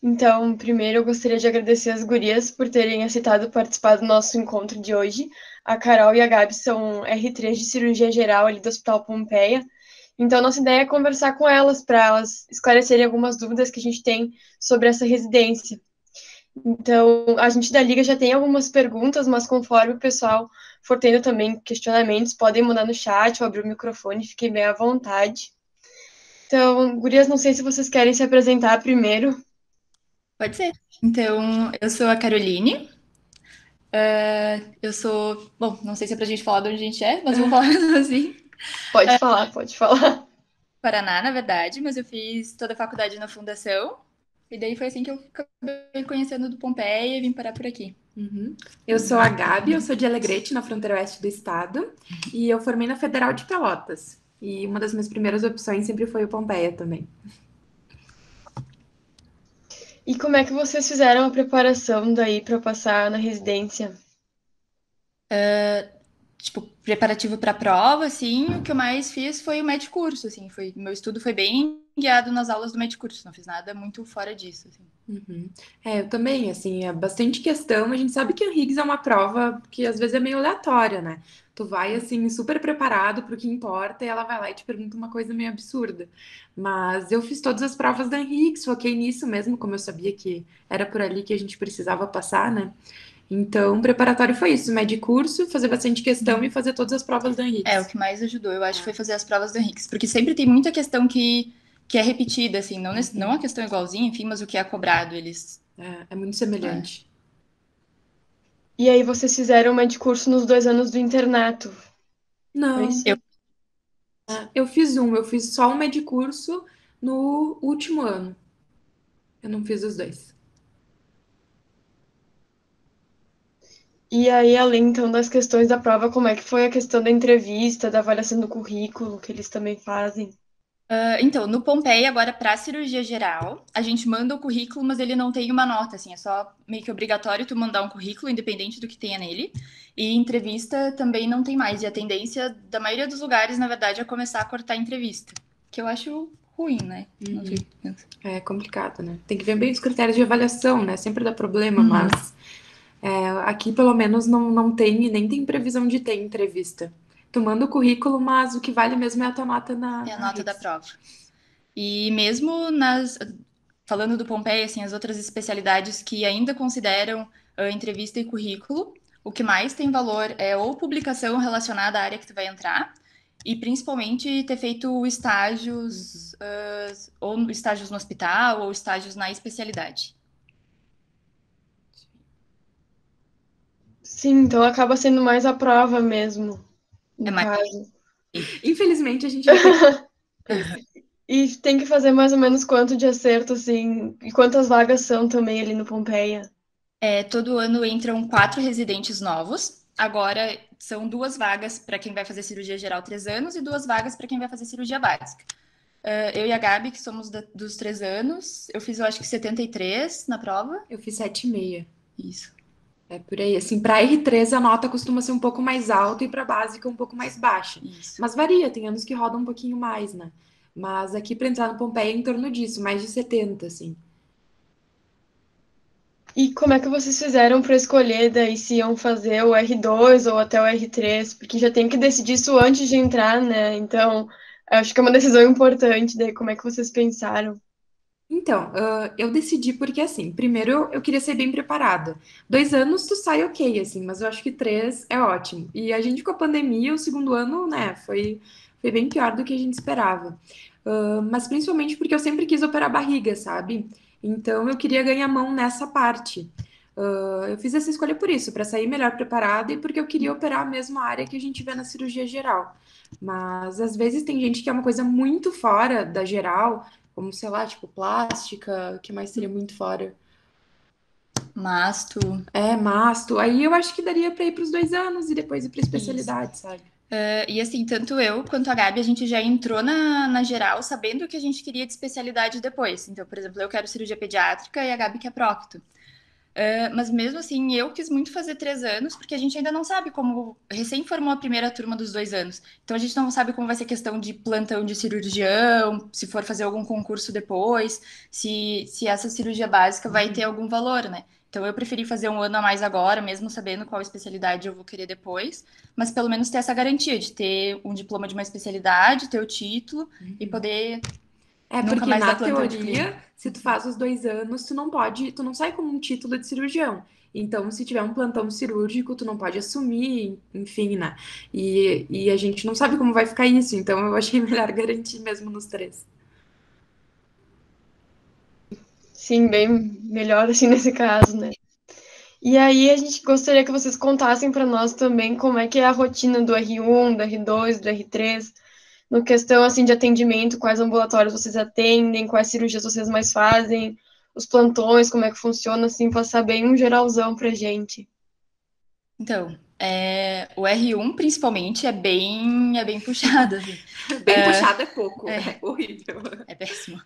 Então, primeiro eu gostaria de agradecer as gurias por terem aceitado participar do nosso encontro de hoje. A Carol e a Gabi são R3 de cirurgia geral ali do Hospital Pompeia. Então, nossa ideia é conversar com elas para elas esclarecerem algumas dúvidas que a gente tem sobre essa residência. Então, a gente da Liga já tem algumas perguntas, mas conforme o pessoal for tendo também questionamentos, podem mandar no chat ou abrir o microfone, fiquem bem à vontade. Então, gurias, não sei se vocês querem se apresentar primeiro. Pode ser. Então, eu sou a Caroline. Eu sou. Bom, não sei se é pra gente falar de onde a gente é, mas vou falar assim. Pode falar, pode falar. Paraná, na verdade, mas eu fiz toda a faculdade na Fundação. E daí foi assim que eu acabei conhecendo do Pompeia e vim parar por aqui. Uhum. Eu sou a Gabi, eu sou de Alegrete, na fronteira oeste do estado, e eu formei na Federal de Pelotas. E uma das minhas primeiras opções sempre foi o Pompeia também. E como é que vocês fizeram a preparação daí para passar na residência? Tipo, preparativo pra prova, assim, o que eu mais fiz foi o medicurso, assim. Meu estudo foi bem guiado nas aulas do medicurso, não fiz nada muito fora disso, assim. Uhum. Eu também, assim, é bastante questão. A gente sabe que a Higgs é uma prova que às vezes é meio aleatória, né? Tu vai, assim, super preparado pro que importa e ela vai lá e te pergunta uma coisa meio absurda. Mas eu fiz todas as provas da Higgs, foquei nisso mesmo, como eu sabia que era por ali que a gente precisava passar, né? Então, o preparatório foi isso, médio curso, fazer bastante questão e fazer todas as provas da O Henriques. que mais ajudou, eu acho, foi fazer as provas do Henriques, porque sempre tem muita questão que é repetida, assim, não a questão igualzinha, enfim, mas o que é cobrado, eles... É muito É. semelhante. E aí vocês fizeram uma de curso nos 2 anos do internato, foi Não, isso? eu fiz só um médio curso no último ano. Eu não fiz os dois. E aí, além então das questões da prova, como é que foi a questão da entrevista, da avaliação do currículo, que eles também fazem? Então, no Pompeia, agora para cirurgia geral, a gente manda o currículo, mas ele não tem uma nota, assim, é só meio que obrigatório tu mandar um currículo, independente do que tenha nele. E entrevista também não tem mais. E a tendência da maioria dos lugares, na verdade, é começar a cortar entrevista. Que eu acho ruim, né? Não sei o que tu pensa. É complicado, né? Tem que ver bem os critérios de avaliação, né? Sempre dá problema, mas aqui pelo menos não tem e nem tem previsão de ter entrevista. Tu manda o currículo, mas o que vale mesmo é a tua nota É a na nota da Higgs. prova. E mesmo nas. Falando do Pompeia, assim, as outras especialidades que ainda consideram entrevista e currículo, o que mais tem valor é ou publicação relacionada à área que tu vai entrar, e principalmente ter feito estágios, ou estágios no hospital, ou estágios na especialidade. Sim, então acaba sendo mais a prova mesmo, É no mais. caso. Infelizmente, a gente já tem isso. E tem que fazer mais ou menos quanto de acerto, assim, e quantas vagas são também ali no Pompeia? Todo ano entram 4 residentes novos. Agora são 2 vagas para quem vai fazer cirurgia geral 3 anos e 2 vagas para quem vai fazer cirurgia básica. Eu e a Gabi, que somos dos 3 anos, eu fiz, eu acho que 73 na prova. Eu fiz 7,5. Isso. É por aí. Assim, para R3 a nota costuma ser um pouco mais alta e para básica um pouco mais baixa. Isso. Mas varia, tem anos que rodam um pouquinho mais, né? Mas aqui para entrar no Pompeia é em torno disso, mais de 70, assim. E como é que vocês fizeram para escolher daí se iam fazer o R2 ou até o R3? Porque já tem que decidir isso antes de entrar, né? Então, acho que é uma decisão importante. Daí, como é que vocês pensaram? Então, eu decidi porque, assim, primeiro eu queria ser bem preparada. 2 anos tu sai ok, assim, mas eu acho que 3 é ótimo. E a gente com a pandemia, o segundo ano, né, foi bem pior do que a gente esperava. Mas principalmente porque eu sempre quis operar barriga, sabe? Então eu queria ganhar mão nessa parte. Eu fiz essa escolha por isso, para sair melhor preparada e porque eu queria operar a mesma área que a gente vê na cirurgia geral. Mas às vezes tem gente que é uma coisa muito fora da geral, como, sei lá, tipo plástica, que mais seria muito fora? Masto. Masto. Aí eu acho que daria para ir para os 2 anos e depois ir para Isso. especialidade, sabe? E assim, tanto eu quanto a Gabi, a gente já entrou na geral sabendo o que a gente queria de especialidade depois. Então, por exemplo, eu quero cirurgia pediátrica e a Gabi quer prócto. Mas mesmo assim, eu quis muito fazer 3 anos, porque a gente ainda não sabe como. Recém formou a primeira turma dos 2 anos. Então a gente não sabe como vai ser questão de plantão de cirurgião, se for fazer algum concurso depois, se essa cirurgia básica vai ter algum valor, né? Então eu preferi fazer 1 ano a mais agora, mesmo sabendo qual especialidade eu vou querer depois, mas pelo menos ter essa garantia de ter um diploma de uma especialidade, ter o título e poder É, nunca porque mais na dar plantão de clínico. teoria, se tu faz os 2 anos, tu não pode, tu não sai com um título de cirurgião. Então, se tiver um plantão cirúrgico, tu não pode assumir, enfim, né? E a gente não sabe como vai ficar isso, então eu achei melhor garantir mesmo nos 3. Sim, bem melhor assim nesse caso, né? E aí a gente gostaria que vocês contassem para nós também como é que é a rotina do R1, do R2, do R3, no questão assim de atendimento, quais ambulatórios vocês atendem, quais cirurgias vocês mais fazem, os plantões, como é que funciona, assim, passar bem um geralzão pra gente. Então, o R1 principalmente é bem puxado, assim. Bem puxado é pouco, É, é horrível. é péssimo.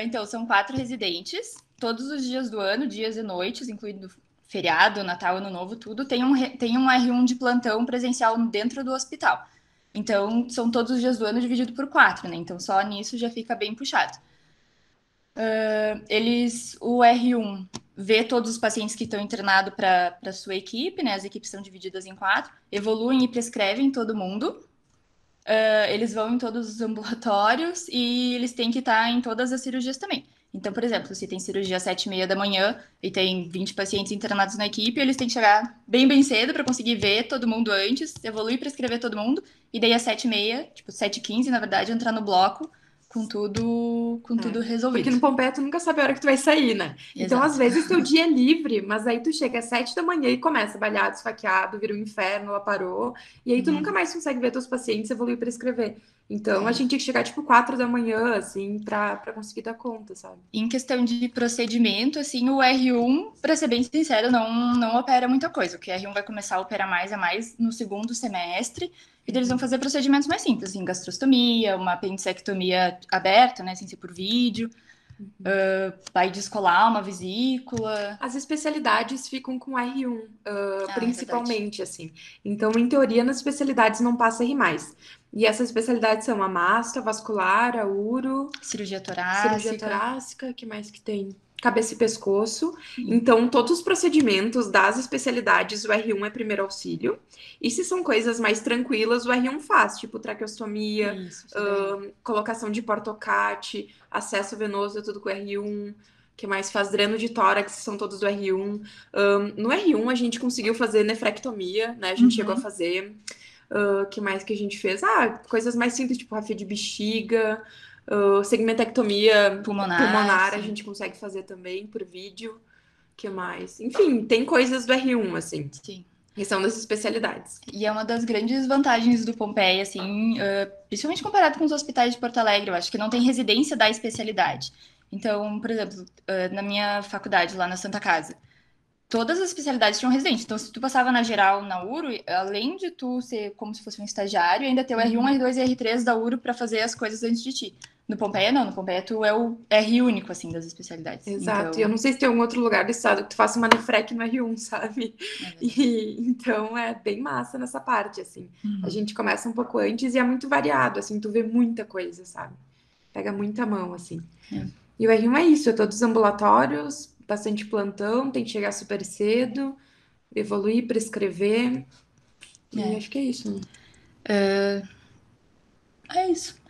Então, são 4 residentes, todos os dias do ano, dias e noites, incluindo feriado, Natal, Ano Novo, tudo, tem um R1 de plantão presencial dentro do hospital. Então, são todos os dias do ano dividido por 4, né? Então, só nisso já fica bem puxado. O R1 vê todos os pacientes que estão internados para a sua equipe, né? As equipes são divididas em 4, evoluem e prescrevem todo mundo. Eles vão em todos os ambulatórios e eles têm que estar em todas as cirurgias também. Então, por exemplo, se tem cirurgia às 7h30 da manhã e tem 20 pacientes internados na equipe, eles têm que chegar bem, bem cedo para conseguir ver todo mundo antes, evoluir para escrever todo mundo, e daí às 7h30, tipo 7h15, na verdade, entrar no bloco com tudo Porque resolvido. no Pompeia tu nunca sabe a hora que tu vai sair, né? Então, às Exato. vezes, teu dia é livre, mas aí tu chega às 7 da manhã e começa balhado, esfaqueado, vira um inferno, ela parou. E aí tu nunca mais consegue ver teus pacientes evoluir para escrever. Então, a gente tinha que chegar, tipo, 4 da manhã, assim, pra conseguir dar conta, sabe? Em questão de procedimento, assim, o R1, para ser bem sincero, não opera muita coisa. O que o R1 vai começar a operar mais é mais no segundo semestre, e daí eles vão fazer procedimentos mais simples, assim, gastrostomia, uma apendicectomia aberta, né, sem ser por vídeo, vai descolar uma vesícula. As especialidades ficam com R1, Ah, é verdade. principalmente, assim. Então, em teoria, nas especialidades não passa R+. E essas especialidades são a masta, a vascular, a uro, Cirurgia cirurgia torácica. torácica, que mais que tem? Cabeça e pescoço. Então, todos os procedimentos das especialidades, o R1 é primeiro auxílio. E se são coisas mais tranquilas, o R1 faz, tipo traqueostomia, Isso daí. colocação de portocate, acesso venoso, é tudo com R1. Que mais faz dreno de tórax, são todos do R1. No R1 a gente conseguiu fazer nefrectomia, né? A gente chegou a fazer. Que mais que a gente fez? Coisas mais simples, tipo rafia de bexiga, segmentectomia Pulmonar, pulmonar a sim. gente consegue fazer também por vídeo. Que mais? Enfim, tem coisas do R1, assim, Sim. que são das especialidades. E é uma das grandes vantagens do Pompeia, assim, principalmente comparado com os hospitais de Porto Alegre, eu acho que não tem residência da especialidade. Então, por exemplo, na minha faculdade, lá na Santa Casa, todas as especialidades tinham residente. Então, se tu passava na geral, na URO, além de tu ser como se fosse um estagiário, ainda ter o R1, R2 e R3 da URO para fazer as coisas antes de ti. No Pompeia, não. No Pompeia, tu é o R único, assim, das especialidades. Exato. E eu Então, não sei se tem algum outro lugar do estado que tu faça uma nefrec no R1, sabe? é verdade. E então é bem massa nessa parte, assim. A gente começa um pouco antes e é muito variado, assim, tu vê muita coisa, sabe? Pega muita mão, assim. E o R1 é isso, é todos os ambulatórios, bastante plantão, tem que chegar super cedo, evoluir, prescrever. E acho que é isso, né? É isso.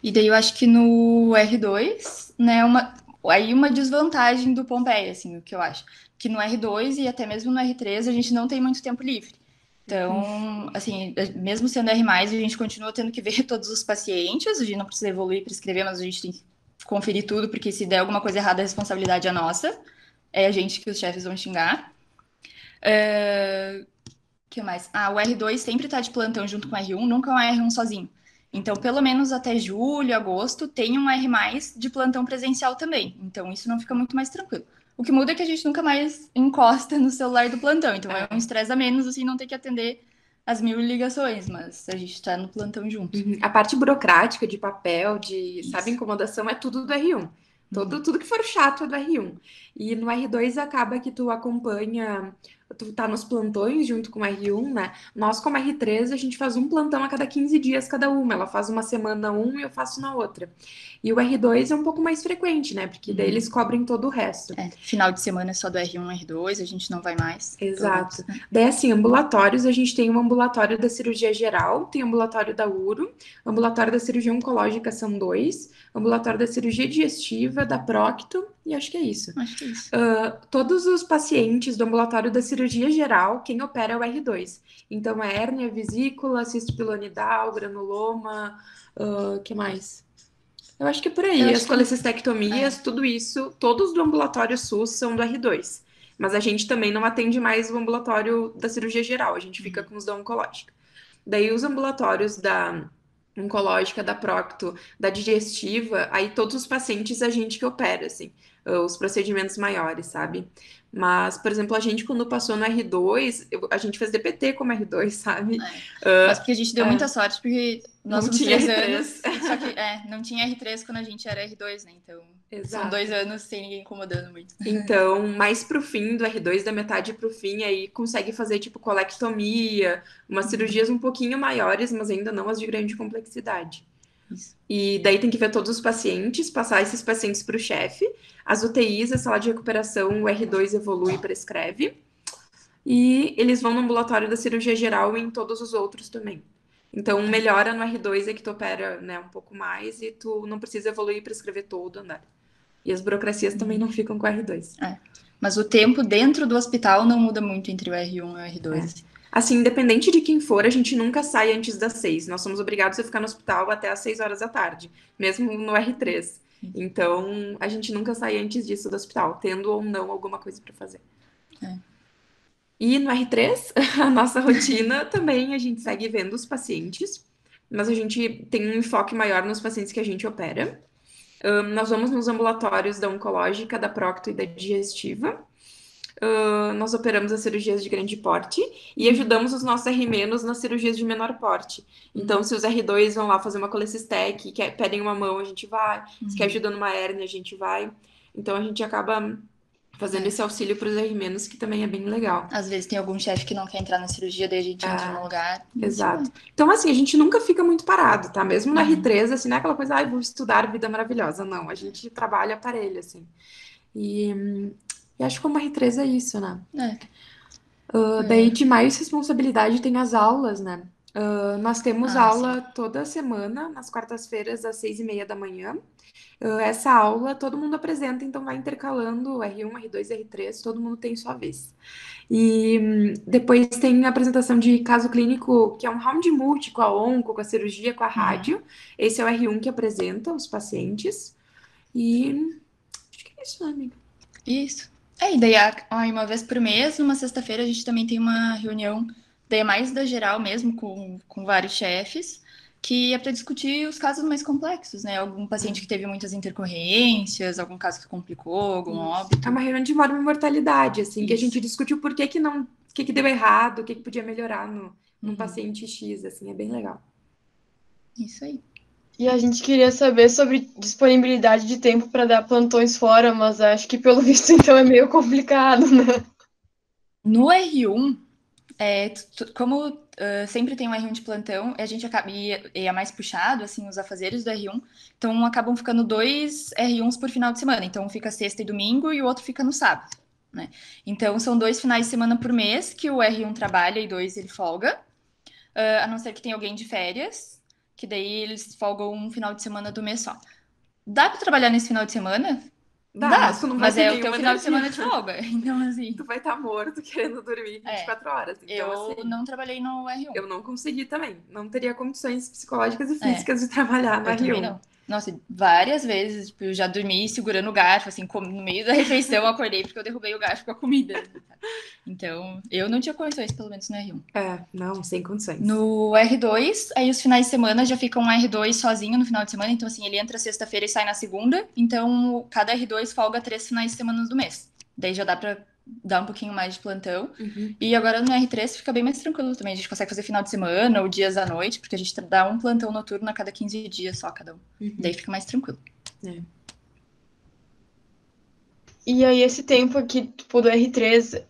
E daí eu acho que no R2, né, uma desvantagem do Pompeia, assim, o que eu acho. Que no R2 e até mesmo no R3 a gente não tem muito tempo livre. Então, assim, mesmo sendo R+, a gente continua tendo que ver todos os pacientes, a gente não precisa evoluir para escrever, mas a gente tem que conferir tudo, porque se der alguma coisa errada, a responsabilidade é nossa. É a gente que os chefes vão xingar. Que mais? O R2 sempre tá de plantão junto com o R1, nunca é um R1 sozinho. Então, pelo menos até julho, agosto, tem um R+, de plantão presencial também. Então, isso não fica muito mais tranquilo. O que muda é que a gente nunca mais encosta no celular do plantão. Então, é um estresse a menos, assim, não ter que atender as 1000 ligações, mas a gente tá no plantão junto. A parte burocrática de papel, de, sabe, incomodação, é tudo do R1. Tudo que for chato é do R1. E no R2 acaba que tu acompanha, tu tá nos plantões junto com o R1, né? Nós, como R3, a gente faz um plantão a cada 15 dias cada uma. Ela faz uma semana um e eu faço na outra. E o R2 é um pouco mais frequente, né? Porque daí eles cobrem todo o resto. Final de semana é só do R1 e R2, a gente não vai mais. Exato. Daí, assim, ambulatórios, a gente tem um ambulatório da cirurgia geral, tem ambulatório da uro, ambulatório da cirurgia oncológica são 2, ambulatório da cirurgia digestiva, da prócto, e acho que é isso. Acho que é isso. Todos os pacientes do ambulatório da cirurgia geral, quem opera é o R2. Então, é hérnia, vesícula, cisto pilonidal, granuloma, que mais? Eu acho que é por aí. As colecistectomias, tudo isso, todos do ambulatório SUS são do R2. Mas a gente também não atende mais o ambulatório da cirurgia geral, a gente fica com os da oncológica. Daí os ambulatórios da oncológica, da procto, da digestiva, aí todos os pacientes a gente que opera, assim, os procedimentos maiores, sabe? Mas, por exemplo, a gente quando passou no R2, a gente fez DPT como R2, sabe? Mas porque a gente deu muita sorte, porque nós Não somos tinha 3 R3. anos, só que não tinha R3 quando a gente era R2, né? Então, Exato. são 2 anos sem ninguém incomodando muito. Então, mais pro fim do R2, da metade pro fim, aí consegue fazer, tipo, colectomia, umas cirurgias um pouquinho maiores, mas ainda não as de grande complexidade. Isso. E daí tem que ver todos os pacientes, passar esses pacientes pro chefe. As UTIs, a sala de recuperação, o R2 evolui e prescreve. E eles vão no ambulatório da cirurgia geral e em todos os outros também. Então, melhora no R2 é que tu opera, né, um pouco mais e tu não precisa evoluir e prescrever todo o andar. E as burocracias também não ficam com o R2. Mas o tempo dentro do hospital não muda muito entre o R1 e o R2. Assim, independente de quem for, a gente nunca sai antes das 6. Nós somos obrigados a ficar no hospital até às 6 horas da tarde, mesmo no R3. Então, a gente nunca sai antes disso do hospital, tendo ou não alguma coisa para fazer. E no R3, a nossa rotina também, a gente segue vendo os pacientes, mas a gente tem um enfoque maior nos pacientes que a gente opera. Nós vamos nos ambulatórios da oncológica, da procto e da digestiva. Nós operamos as cirurgias de grande porte e ajudamos os nossos R- nas cirurgias de menor porte. Então, se os R2 vão lá fazer uma colecistec, pedem uma mão, a gente vai. Se quer ajuda numa hérnia, a gente vai. Então, a gente acaba fazendo esse auxílio para os R-, que também é bem legal. Às vezes tem algum chefe que não quer entrar na cirurgia, daí a gente entra no lugar. Exato. Então, assim, a gente nunca fica muito parado, tá? Mesmo no R3, assim, não é aquela coisa, vou estudar vida maravilhosa. Não, a gente trabalha aparelho, assim. E acho que como R3 é isso, né? Daí, de mais responsabilidade, tem as aulas, né? Nós temos aula toda semana, nas quartas-feiras, às 6h30 da manhã. Essa aula todo mundo apresenta, então vai intercalando R1, R2, R3, todo mundo tem sua vez. E depois tem a apresentação de caso clínico, que é um round multi com a onco, com a cirurgia, com a rádio. Esse é o R1 que apresenta os pacientes. E acho que é isso, né, amiga? Isso. E daí, uma vez por mês, numa sexta-feira, a gente também tem uma reunião, daí é mais da geral mesmo, com vários chefes, que é para discutir os casos mais complexos, né? Algum paciente que teve muitas intercorrências, algum caso que complicou, algum óbito. É uma reunião de mortalidade, assim, que a gente discute o porquê que não, o que deu errado, o que podia melhorar no paciente X, assim, é bem legal. Isso aí. E a gente queria saber sobre disponibilidade de tempo para dar plantões fora, mas acho que pelo visto então é meio complicado, né? No R1, como sempre tem um R1 de plantão, a gente acaba, e é mais puxado, assim, os afazeres do R1, então acabam ficando 2 R1s por final de semana. Então fica sexta e domingo e o outro fica no sábado, né? Então são 2 finais de semana por mês que o R1 trabalha e 2 ele folga, a não ser que tenha alguém de férias, que daí eles folgam um final de semana do mês só. Dá para trabalhar nesse final de semana? Dá, mas é o teu final de semana de folga. Então, assim. Tu vai estar morto querendo dormir 24 horas. Então, eu assim, não trabalhei no R1. Eu não consegui também. Não teria condições psicológicas e físicas de trabalhar no R1. Também não. Nossa, várias vezes, tipo, eu já dormi segurando o garfo, assim, no meio da refeição eu acordei porque eu derrubei o garfo com a comida. Então, eu não tinha condições, pelo menos no R1. Não, sem condições. No R2, aí os finais de semana já ficam um R2 sozinho no final de semana, então assim, ele entra sexta-feira e sai na segunda, então cada R2 folga 3 finais de semana do mês. Daí já dá pra dar um pouquinho mais de plantão. E agora no R3 fica bem mais tranquilo também, a gente consegue fazer final de semana ou dias à noite, porque a gente dá um plantão noturno a cada 15 dias só, cada um. Daí fica mais tranquilo. E aí esse tempo aqui, tipo, do R3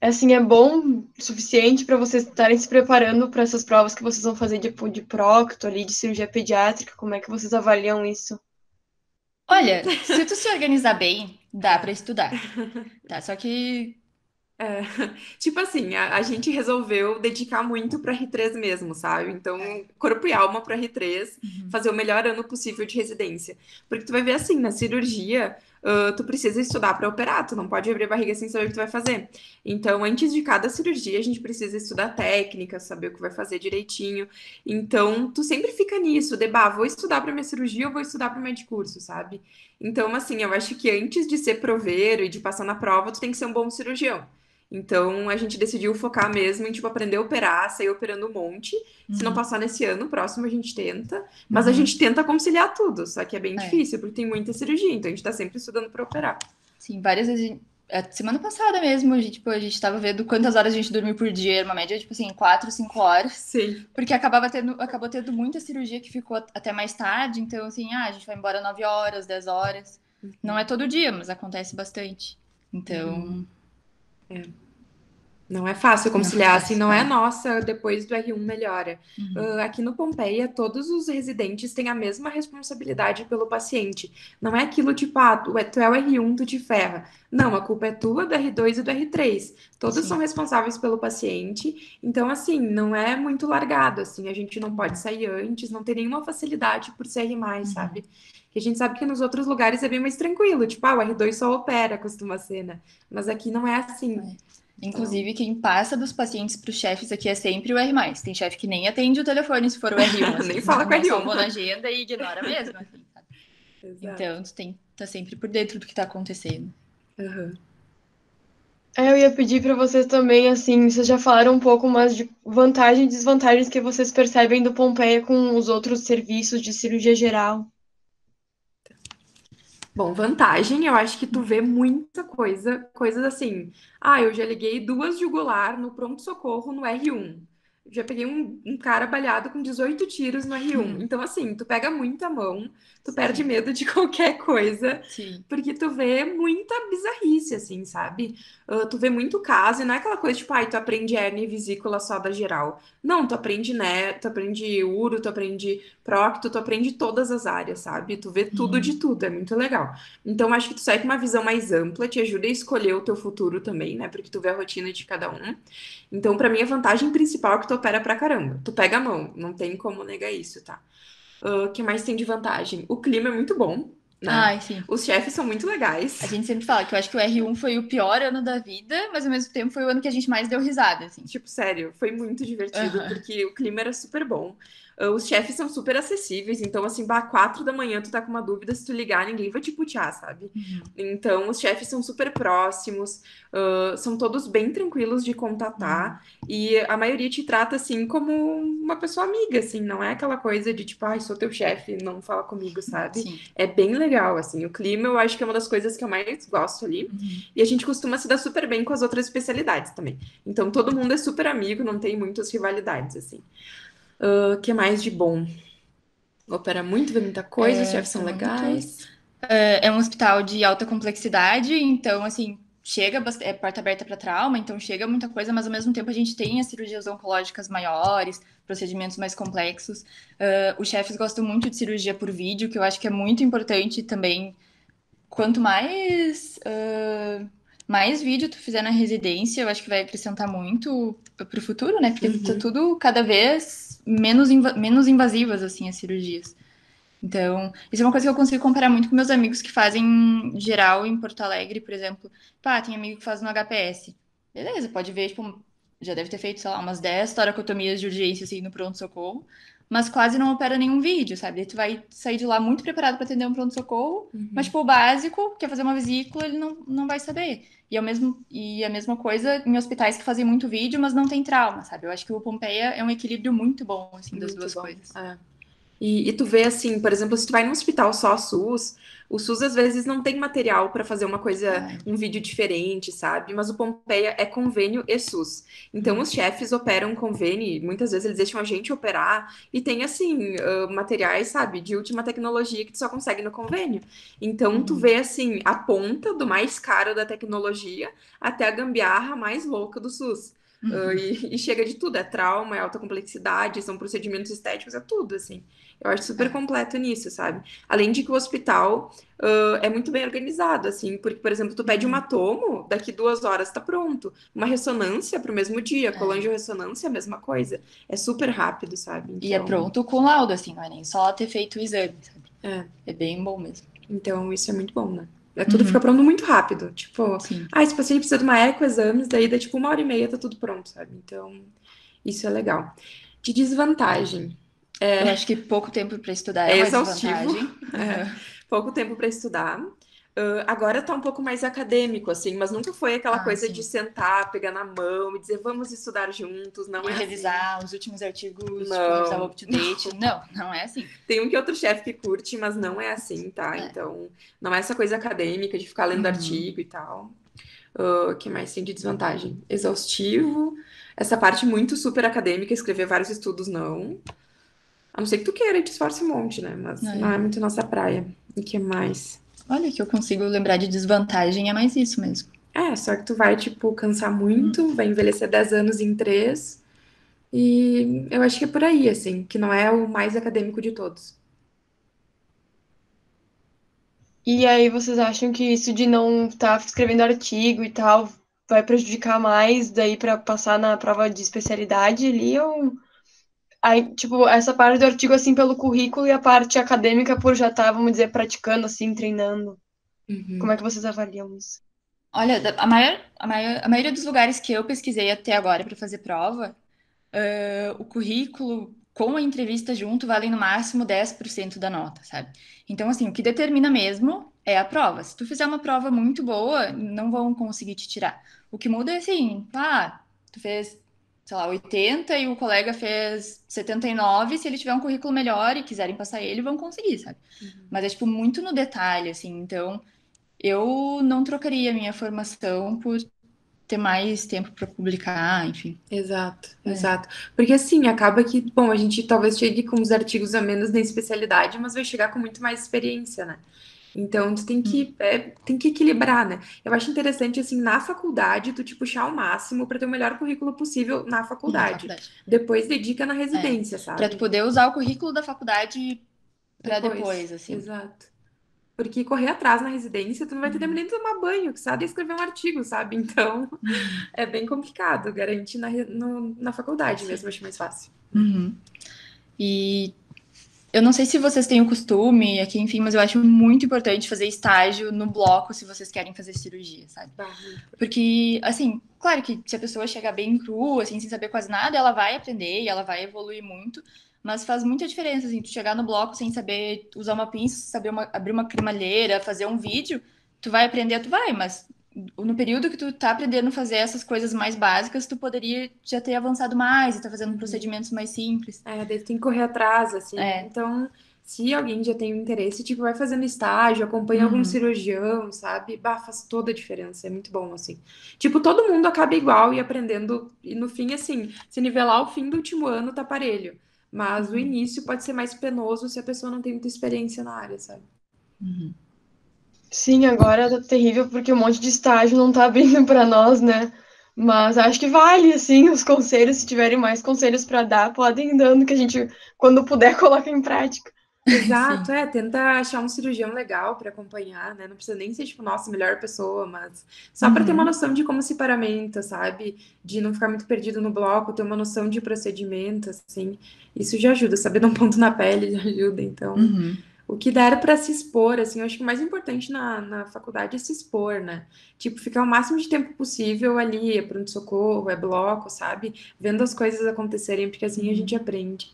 assim, é bom o suficiente para vocês estarem se preparando para essas provas que vocês vão fazer de procto ali, de cirurgia pediátrica? Como é que vocês avaliam isso? Olha, se tu se organizar bem, dá pra estudar, tá? Só que É, tipo assim, a gente resolveu dedicar muito para R3 mesmo, sabe? Então, corpo e alma para R3, fazer o melhor ano possível de residência. Porque tu vai ver assim, na cirurgia, tu precisa estudar para operar, tu não pode abrir a barriga sem saber o que tu vai fazer. Então, antes de cada cirurgia, a gente precisa estudar técnica, saber o que vai fazer direitinho. Então, tu sempre fica nisso, vou estudar para minha cirurgia ou vou estudar para o meu curso, sabe? Então, assim, eu acho que antes de ser proveiro e de passar na prova, tu tem que ser um bom cirurgião. Então a gente decidiu focar mesmo em tipo aprender a operar, sair operando um monte. Se não passar nesse ano, próximo a gente tenta. Mas a gente tenta conciliar tudo, só que é bem difícil, porque tem muita cirurgia, então a gente tá sempre estudando para operar. sim, várias vezes. Semana passada mesmo, a gente tava vendo quantas horas a gente dormiu por dia, era uma média, tipo assim, 4, 5 horas. Sim. Porque acabou tendo muita cirurgia que ficou até mais tarde, então assim, a gente vai embora 9 horas, 10 horas. Não é todo dia, mas acontece bastante. Então. Não é fácil conciliar, Não é assim, fácil, não é nossa, depois do R1 melhora. Aqui no Pompeia, todos os residentes têm a mesma responsabilidade pelo paciente. Não é aquilo tipo, tu é o R1, tu te ferra. Não, a culpa é tua, do R2 e do R3. Todos são responsáveis pelo paciente, então, assim, não é muito largado, assim, a gente não pode sair antes, não tem nenhuma facilidade por ser R+, sabe? Que a gente sabe que nos outros lugares é bem mais tranquilo, tipo, o R2 só opera, costuma ser, né? Mas aqui não é assim. Inclusive, quem passa dos pacientes para os chefes aqui é sempre o R+. Tem chefe que nem atende o telefone se for o R1, assim. Nem fala com o Não R1. salvou na agenda e ignora mesmo, assim, sabe? Exato. Então, tu tem que estar sempre por dentro do que está acontecendo. Eu ia pedir para vocês também, assim, vocês já falaram um pouco mais de vantagens e desvantagens que vocês percebem do Pompeia com os outros serviços de cirurgia geral. Bom, vantagem, eu acho que tu vê muita coisa, coisas assim. Eu já liguei 2 jugular no pronto-socorro no R1. Já peguei um cara baleado com 18 tiros no R1. Então, assim, tu pega muita mão, tu perde medo de qualquer coisa, Sim. porque tu vê muita bizarrice, assim, sabe? Tu vê muito caso, e não é aquela coisa tipo, tu aprende hérnia e vesícula só da geral. Não, tu aprende, né? Tu aprende uro, tu aprende procto, tu aprende todas as áreas, sabe? Tu vê tudo de tudo, é muito legal. Então, acho que tu sai com uma visão mais ampla, te ajuda a escolher o teu futuro também, né? Porque tu vê a rotina de cada um. Então, pra mim, a vantagem principal é que tu opera pra caramba. Tu pega a mão, não tem como negar isso, tá? O que mais tem de vantagem? O clima é muito bom, né? Ai, sim. Os chefes são muito legais. A gente sempre fala que eu acho que o R1 foi o pior ano da vida, mas ao mesmo tempo foi o ano que a gente mais deu risada, assim. Tipo, sério, foi muito divertido, porque o clima era super bom. Os chefes são super acessíveis, então, assim, 4 da manhã tu tá com uma dúvida, se tu ligar, ninguém vai te putear, sabe? Então, os chefes são super próximos, são todos bem tranquilos de contatar, e a maioria te trata, assim, como uma pessoa amiga, assim, não é aquela coisa de, tipo, sou teu chefe, não fala comigo, sabe? Sim. É bem legal, assim, o clima eu acho que é uma das coisas que eu mais gosto ali, e a gente costuma se dar super bem com as outras especialidades também. Então, todo mundo é super amigo, não tem muitas rivalidades, assim. O que mais de bom? Opera muito, vê muita coisa, os chefes são legais. É um hospital de alta complexidade, então, assim, é porta aberta para trauma, então chega muita coisa, mas ao mesmo tempo a gente tem as cirurgias oncológicas maiores, procedimentos mais complexos. Os chefes gostam muito de cirurgia por vídeo, que eu acho que é muito importante também. Quanto mais vídeo tu fizer na residência, eu acho que vai acrescentar muito pro futuro, né? Porque tá tudo cada vez menos invasivas, assim, as cirurgias. Então, isso é uma coisa que eu consigo comparar muito com meus amigos que fazem geral em Porto Alegre, por exemplo. Tem amigo que faz no HPS. Beleza, pode ver, tipo, já deve ter feito, sei lá, umas 10 toracotomias de urgência, assim, no pronto-socorro, mas quase não opera nenhum vídeo, sabe? Daí tu vai sair de lá muito preparado para atender um pronto-socorro, mas, tipo, o básico, quer fazer uma vesícula, ele não vai saber. E a mesma coisa em hospitais que fazem muito vídeo, mas não tem trauma, sabe? Eu acho que o Pompeia é um equilíbrio muito bom, assim, das Muito duas bom. coisas. E tu vê assim, por exemplo, se tu vai num hospital só SUS, o SUS às vezes não tem material para fazer uma coisa, Ai, um vídeo diferente, sabe? Mas o Pompeia é convênio e SUS. Então os chefes operam convênio, e muitas vezes eles deixam a gente operar e tem assim, materiais, sabe, de última tecnologia que tu só consegue no convênio. Então tu vê assim a ponta do mais caro da tecnologia até a gambiarra mais louca do SUS. E chega de tudo, é trauma, é alta complexidade, são procedimentos estéticos, é tudo, assim. Eu acho super é. completo nisso, sabe? Além de que o hospital é muito bem organizado, assim, porque, por exemplo, tu pede um tomo, daqui 2 horas tá pronto. Uma ressonância pro mesmo dia, É. colangio-ressonância, a mesma coisa. É super rápido, sabe? E é Então, pronto com laudo, assim, não é nem só ter feito o exame, sabe? é, É bem bom mesmo. então isso é muito bom, né? É tudo fica Uhum, pronto muito rápido. Tipo, sim. esse paciente precisa de uma eco, exames, daí dá tipo 1 hora e meia, tá tudo pronto, sabe? Então, isso é legal. De desvantagem. Eu acho que pouco tempo para estudar é É uma exaustivo, desvantagem. Aham. pouco tempo para estudar. Agora tá um pouco mais acadêmico, assim, mas nunca foi aquela Ah, coisa de sim. sentar, pegar na mão e dizer vamos estudar juntos. Não E é assim. revisar os últimos artigos, tipo, revisar o Não. up-to-date. Não, não é assim. Tem um que outro chefe que curte, mas não é assim, tá? É. Então, não é essa coisa acadêmica de ficar lendo Uhum. artigo e tal. O que mais tem de desvantagem? Exaustivo. Essa parte muito super acadêmica, escrever vários estudos, não. A não ser que tu queira e te esforce um monte, né? Mas não É. é muito nossa praia. E que mais? Olha, que eu consigo lembrar de desvantagem é mais isso mesmo. Só que tu vai, tipo, cansar muito, vai envelhecer 10 anos em 3, e eu acho que é por aí, assim, que não é o mais acadêmico de todos. E aí vocês acham que isso de não estar escrevendo artigo e tal vai prejudicar mais daí para passar na prova de especialidade ali ou aí, tipo, essa parte do artigo assim pelo currículo e a parte acadêmica por já estar, vamos dizer, praticando assim, treinando. Como Uhum. é que vocês avaliam isso? Olha, a maioria dos lugares que eu pesquisei até agora para fazer prova, o currículo com a entrevista junto valem no máximo 10% da nota, sabe? Então, assim, o que determina mesmo é a prova. Se tu fizer uma prova muito boa, não vão conseguir te tirar. O que muda é assim, tu fez, sei lá, 80 e o colega fez 79, se ele tiver um currículo melhor e quiserem passar ele, vão conseguir, sabe? Mas é, tipo, muito no detalhe, assim. Então, eu não trocaria a minha formação por ter mais tempo para publicar, enfim. Exato, É. exato. Porque assim, acaba que, bom, a gente talvez chegue com os artigos a menos na especialidade, mas vai chegar com muito mais experiência, né? Então, tu tem que equilibrar, né? Eu acho interessante, assim, na faculdade, tu te puxar ao máximo para ter o melhor currículo possível na Na faculdade. faculdade. Depois dedica na É. residência, Pra tu sabe? poder usar o currículo da faculdade pra Depois, depois, assim. exato. Porque correr atrás na residência, tu não vai ter tempo nem de tomar banho, que sabe escrever um artigo, sabe? Então, Uhum. é bem complicado. Garante na faculdade Sim. mesmo, acho mais fácil. Uhum. E eu não sei se vocês têm o costume aqui, enfim, mas eu acho muito importante fazer estágio no bloco se vocês querem fazer cirurgia, sabe? Bah, muito importante. Porque, assim, claro que se a pessoa chegar bem crua, assim, sem saber quase nada, ela vai aprender e ela vai evoluir muito, mas faz muita diferença, assim, tu chegar no bloco sem saber usar uma pinça, saber abrir uma cremalheira, fazer um vídeo, tu vai aprender, tu vai, mas no período que tu tá aprendendo a fazer essas coisas mais básicas, tu poderia já ter avançado mais e tá fazendo procedimentos mais simples. Daí tu tem que correr atrás, assim. É. Então, se alguém já tem um interesse, tipo, vai fazendo estágio, acompanha algum Uhum. cirurgião, sabe? Bah, faz toda a diferença, é muito bom, assim. Tipo, todo mundo acaba igual e aprendendo, e no fim, assim, se nivelar o fim do último ano, tá parelho. Mas o Uhum. início pode ser mais penoso se a pessoa não tem muita experiência na área, sabe? Uhum. Sim, agora tá terrível porque um monte de estágio não tá abrindo para nós, né? Mas acho que vale, assim, os conselhos. Se tiverem mais conselhos para dar, podem ir dando, que a gente, quando puder, coloca em prática. Exato, Sim. tenta achar um cirurgião legal pra acompanhar, né? Não precisa nem ser, tipo, nossa, a melhor pessoa, mas só pra ter uma Uhum. noção de como se paramenta, sabe? De não ficar muito perdido no bloco, ter uma noção de procedimento, assim. Isso já ajuda, saber dar um ponto na pele já ajuda. Então, Uhum. o que der pra se expor, assim, eu acho que o mais importante na faculdade é se expor, né? Tipo, ficar o máximo de tempo possível ali, é pronto-socorro, é bloco, sabe? Vendo as coisas acontecerem, porque assim a gente Uhum. aprende.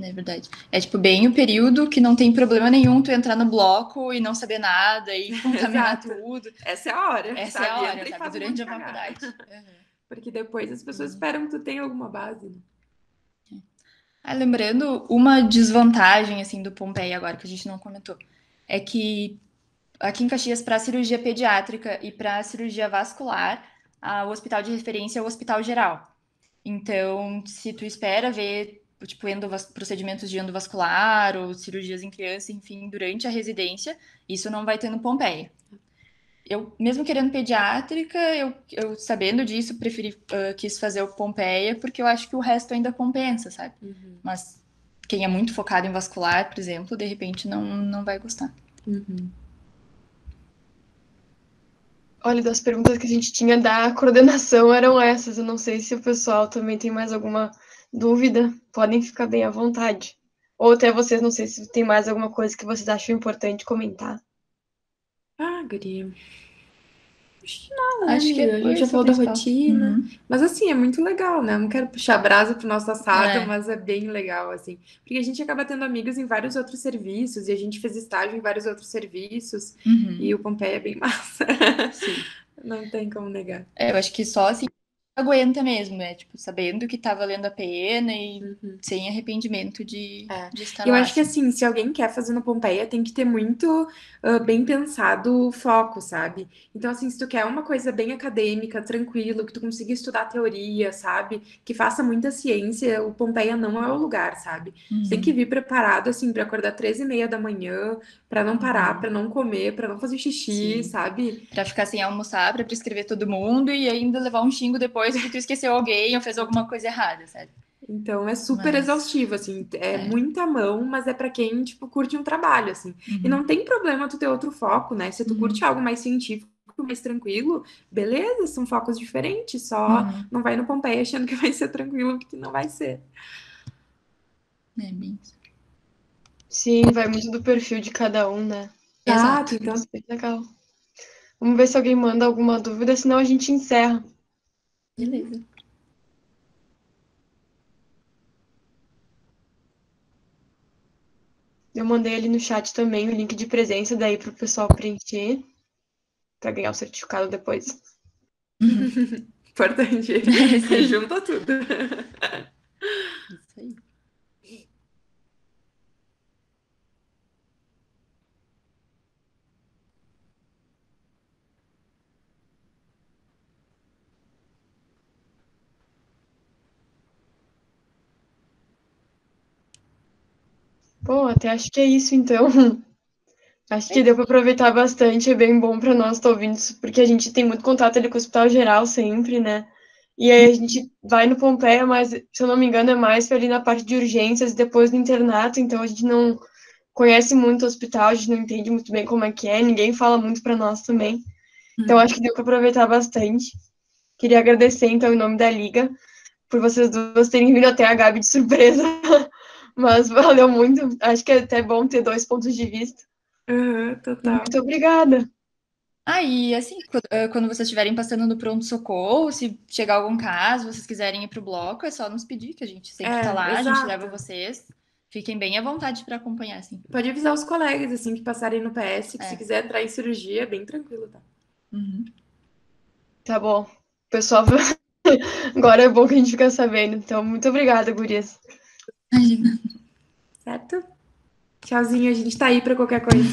É verdade. É tipo bem o período que não tem problema nenhum tu entrar no bloco e não saber nada e contaminar Exato. tudo. Essa é a hora, Essa é a sabe? hora, Entra e sabe? faz um monte Durante de a cagada. faculdade. Uhum. Porque depois as pessoas E- esperam que tu tenha alguma base, né? Lembrando, uma desvantagem, assim, do Pompeia agora, que a gente não comentou, é que aqui em Caxias, para cirurgia pediátrica e para cirurgia vascular, o hospital de referência é o Hospital Geral. Então, se tu espera ver, tipo, procedimentos de endovascular ou cirurgias em criança, enfim, durante a residência, isso não vai ter no Pompeia. Eu, mesmo querendo pediátrica, eu sabendo disso, quis fazer o Pompeia, porque eu acho que o resto ainda compensa, sabe? Mas quem é muito focado em vascular, por exemplo, de repente não vai gostar. Olha, das perguntas que a gente tinha da coordenação eram essas. Eu não sei se o pessoal também tem mais alguma dúvida. Podem ficar bem à vontade. Ou até vocês, não sei se tem mais alguma coisa que vocês acham importante comentar. Guria. Acho que não, né, Acho que amiga? A foi gente já isso o falou da principal. rotina. Mas assim, é muito legal, né? Não quero puxar brasa pro nosso assado, É. mas é bem legal, assim. Porque a gente acaba tendo amigos em vários outros serviços, e a gente fez estágio em vários outros serviços, e o Pompeia é bem massa. Sim. Não tem como negar. Eu acho que só assim aguenta mesmo, né? Tipo, sabendo que tá valendo a pena e sem arrependimento de estar Eu lá, acho que assim. assim, se alguém quer fazer no Pompeia, tem que ter muito bem pensado o foco, sabe? Então, assim, se tu quer uma coisa bem acadêmica, tranquilo, que tu consiga estudar teoria, sabe? Que faça muita ciência, o Pompeia não é o lugar, sabe? Tu tem que vir preparado, assim, pra acordar 13h30 da manhã, pra não parar, pra não comer, pra não fazer xixi, Sim. sabe? Pra ficar sem almoçar, pra prescrever todo mundo e ainda levar um xingo depois porque tu esqueceu alguém ou fez alguma coisa errada, sabe? Então é super Mas, exaustivo, assim, é muita mão, mas é pra quem, tipo, curte um trabalho, assim. E não tem problema tu ter outro foco, né? Se tu curte algo mais científico, mais tranquilo, beleza, são focos diferentes, só não vai no Pompeia achando que vai ser tranquilo, porque não vai ser. é bem isso. Sim, vai muito do perfil de cada um, né? Exato. Então Isso é legal. Vamos ver se alguém manda alguma dúvida, senão a gente encerra. Beleza. Eu mandei ali no chat também o link de presença daí pro pessoal preencher para ganhar o certificado depois. importante, Sim. junta tudo. Isso aí. Bom, até acho que é isso então. Acho que deu para aproveitar bastante, é bem bom para nós estar ouvindo isso, porque a gente tem muito contato ali com o Hospital Geral sempre, né? E aí a gente vai no Pompeia, mas se eu não me engano é mais ali na parte de urgências e depois no internato, então a gente não conhece muito o hospital, a gente não entende muito bem como é que é, ninguém fala muito para nós também. Então acho que deu para aproveitar bastante. Queria agradecer então em nome da Liga por vocês duas terem vindo até a Gabi de surpresa, mas valeu muito. Acho que é até bom ter dois pontos de vista. E Total. muito obrigada. E assim, quando vocês estiverem passando no pronto-socorro, se chegar algum caso, vocês quiserem ir pro bloco, é só nos pedir, que a gente sempre tá lá, a gente leva Exato. vocês. Fiquem bem à vontade para acompanhar, assim. Pode avisar os colegas, assim, que passarem no PS, que se quiser entrar em cirurgia, é bem tranquilo, tá? Tá bom. Pessoal, agora é bom que a gente fica sabendo. Então, muito obrigada, gurias. Imagina. Certo? Tchauzinho, a gente tá aí pra qualquer coisa.